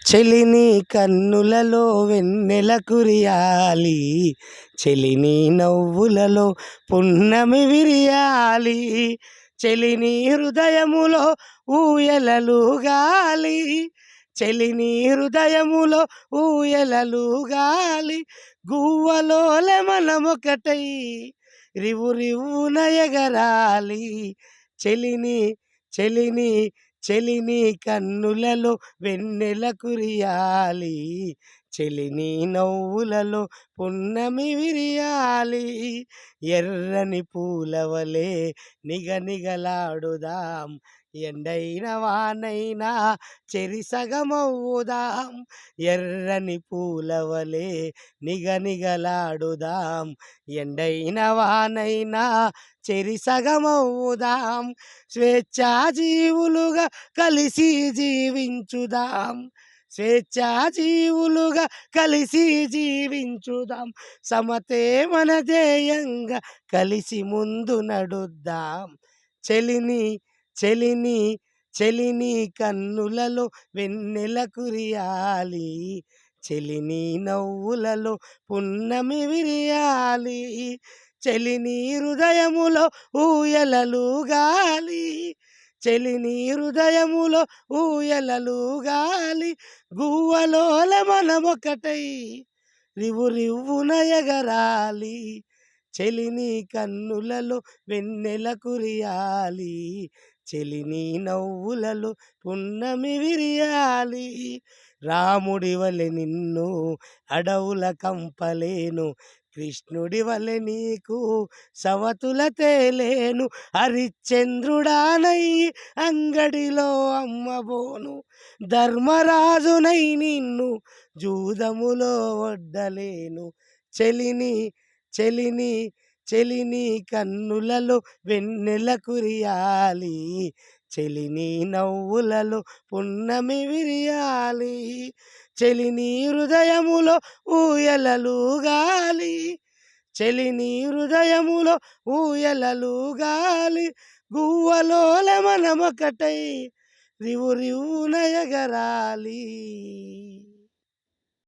చెలిని కన్నులలో వెన్నెల కురియాలి, చెలిని నవ్వులలో పున్నమి విరియాలి, చెలిని హృదయములో ఊయలలుగాలి, చెలిని హృదయములో ఊయలలుగాలి, గువ్వలోలె మనమొకటై రివు రివ్వున ఎగరాలి. చెలిని చెలిని చెలిని కన్నులలో వెన్నెల కురియాలి, చెలిని నవ్వులలో పున్నమి విరియాలి, ఎర్రని పూలవలే నిగనిగలాడుదాం, ఎండైన వానైనా చెరిసగమవుదాం, ఎర్రని పూలవలే నిగనిగలాడుదాం, ఎండైన వానైనా చెరిసగమవుదాం, స్వేచ్ఛా జీవులుగా కలిసి జీవించుదాం, స్వేచ్ఛా జీవులుగా కలిసి జీవించుదాం, సమతే మన ధ్యేయంగా కలిసి ముందు నడుద్దాం. చెలిని చెలిని చెలిని కన్నులలో వెన్నెల కురియాలి, చెలిని నవ్వులలో పున్నమి విరియాలి, చెలిని హృదయములో ఊయలలుగాలి, చెలిని హృదయములో ఊయలలుగాలి, గువ్వలోల మనమొకటై రివు రివ్వున ఎగరాలి, చెలిని కన్నులలో వెన్నెల కురియాలి, చెలిని నవ్వులలో పున్నమి విరియాలి, రాముడి వలె నిన్ను అడవుల కంపలేను, కృష్ణుడి వలె నీకు సవతుల తేలేను, హరిశ్చంద్రుడానై అంగడిలో అమ్మబోను, ధర్మరాజునై నిన్ను జూదములో వడ్డలేను, చెలిని చెలిని చెలిని కన్నులలో వెన్నెల కురియాలి, చెలిని నవ్వులలో పున్నమి విరియాలి, చెలిని హృదయములో ఊయలలుగాలి, చెలిని హృదయములో ఊయలలుగాలి, గువ్వలోల మనమొకటై రివు రివ్వున ఎగరాలి.